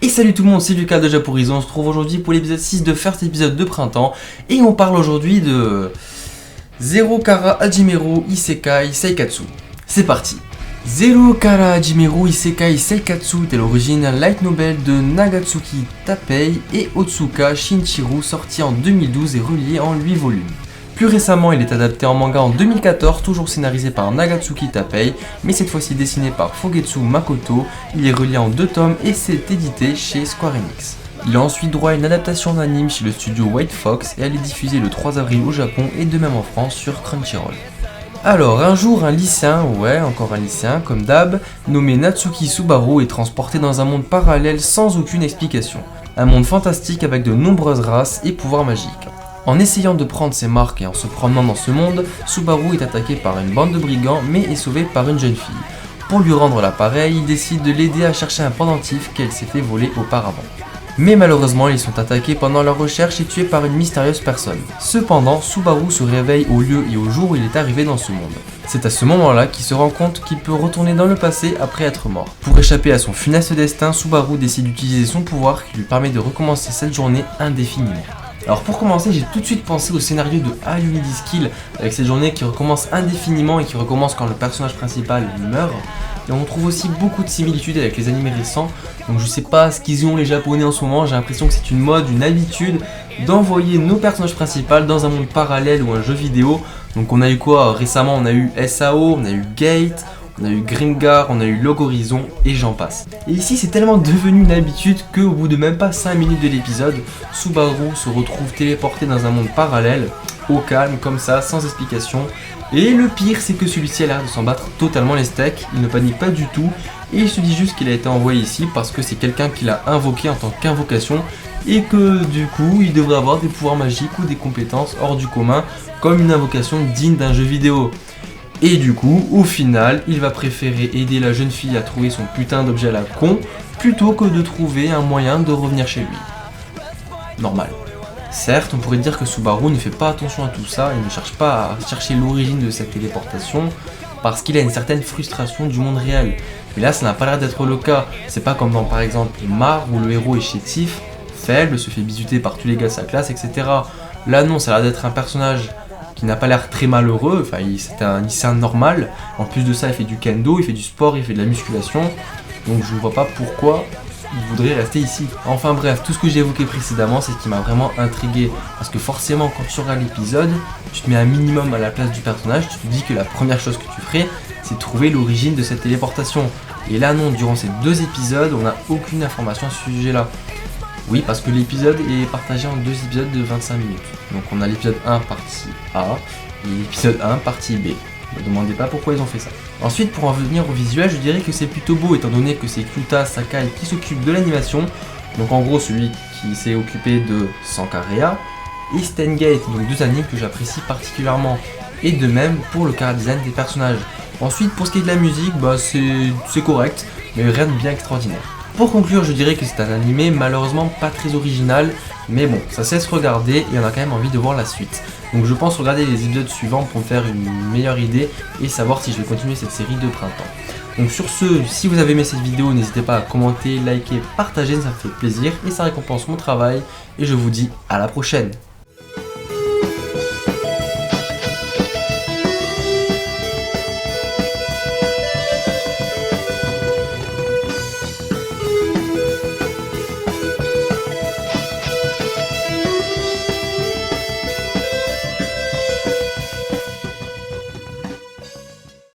Et salut tout le monde, c'est Lucas de Japorizo. On se retrouve aujourd'hui pour l'épisode 6 de First épisode de printemps. Et on parle aujourd'hui de Zero Kara Hajimeru Isekai Seikatsu. C'est parti. Zero Kara Hajimeru Isekai Seikatsu est l'original light novel de Nagatsuki Tapei et Otsuka Shinichiro, sorti en 2012 et relié en 8 volumes. Plus récemment, il est adapté en manga en 2014, toujours scénarisé par Nagatsuki Tapei, mais cette fois-ci dessiné par Fugetsu Makoto. Il est relié en 2 tomes et c'est édité chez Square Enix. Il a ensuite droit à une adaptation d'anime chez le studio White Fox et elle est diffusée le 3 avril au Japon et de même en France sur Crunchyroll. Alors, un jour, un lycéen, encore un lycéen, comme d'hab, nommé Natsuki Subaru est transporté dans un monde parallèle sans aucune explication. Un monde fantastique avec de nombreuses races et pouvoirs magiques. En essayant de prendre ses marques et en se promenant dans ce monde, Subaru est attaqué par une bande de brigands mais est sauvé par une jeune fille. Pour lui rendre l'appareil, il décide de l'aider à chercher un pendentif qu'elle s'est fait voler auparavant. Mais malheureusement, ils sont attaqués pendant leur recherche et tués par une mystérieuse personne. Cependant, Subaru se réveille au lieu et au jour où il est arrivé dans ce monde. C'est à ce moment-là qu'il se rend compte qu'il peut retourner dans le passé après être mort. Pour échapper à son funeste destin, Subaru décide d'utiliser son pouvoir qui lui permet de recommencer cette journée indéfiniment. Alors pour commencer, j'ai tout de suite pensé au scénario de All You Need Is Kill, avec cette journée qui recommence indéfiniment et qui recommence quand le personnage principal meurt. Et on trouve aussi beaucoup de similitudes avec les animés récents, donc je sais pas ce qu'ils ont les japonais en ce moment, j'ai l'impression que c'est une mode, une habitude d'envoyer nos personnages principaux dans un monde parallèle ou un jeu vidéo. Donc on a eu quoi récemment? On a eu SAO, on a eu Gate, on a eu Grimgar, on a eu Log Horizon et j'en passe. Et ici c'est tellement devenu une habitude qu'au bout de même pas 5 minutes de l'épisode, Subaru se retrouve téléporté dans un monde parallèle, au calme, comme ça, sans explication. Et le pire c'est que celui-ci a l'air de s'en battre totalement les steaks, il ne panique pas du tout et il se dit juste qu'il a été envoyé ici parce que c'est quelqu'un qui l'a invoqué en tant qu'invocation et que du coup il devrait avoir des pouvoirs magiques ou des compétences hors du commun comme une invocation digne d'un jeu vidéo. Et du coup, au final, il va préférer aider la jeune fille à trouver son putain d'objet à la con plutôt que de trouver un moyen de revenir chez lui. Normal. Certes, on pourrait dire que Subaru ne fait pas attention à tout ça et ne cherche pas à chercher l'origine de cette téléportation parce qu'il a une certaine frustration du monde réel. Mais là, ça n'a pas l'air d'être le cas. C'est pas comme dans par exemple Mar où le héros est chétif, faible, se fait bisuter par tous les gars de sa classe, etc. Là non, ça a l'air d'être un personnage qui n'a pas l'air très malheureux, enfin c'est un lycéen normal, en plus de ça il fait du kendo, il fait du sport, il fait de la musculation, donc je ne vois pas pourquoi il voudrait rester ici. Enfin bref, tout ce que j'ai évoqué précédemment c'est ce qui m'a vraiment intrigué, parce que forcément quand tu regardes l'épisode, tu te mets un minimum à la place du personnage, tu te dis que la première chose que tu ferais, c'est trouver l'origine de cette téléportation. Et là non, durant ces 2 épisodes, on n'a aucune information à ce sujet-là. Oui, parce que l'épisode est partagé en 2 épisodes de 25 minutes. Donc on a l'épisode 1 partie A et l'épisode 1 partie B. Ne me demandez pas pourquoi ils ont fait ça. Ensuite, pour en venir au visuel, je dirais que c'est plutôt beau étant donné que c'est Kyuta Sakai qui s'occupe de l'animation. Donc en gros celui qui s'est occupé de Sankarea et Steingate, donc 2 animes que j'apprécie particulièrement. Et de même pour le chara-design des personnages. Ensuite, pour ce qui est de la musique, c'est correct, mais rien de bien extraordinaire. Pour conclure, je dirais que c'est un animé malheureusement pas très original, mais bon, ça cesse regarder et on a quand même envie de voir la suite. Donc je pense regarder les épisodes suivants pour me faire une meilleure idée et savoir si je vais continuer cette série de printemps. Donc sur ce, si vous avez aimé cette vidéo, n'hésitez pas à commenter, liker, partager, ça me fait plaisir et ça récompense mon travail. Et je vous dis à la prochaine.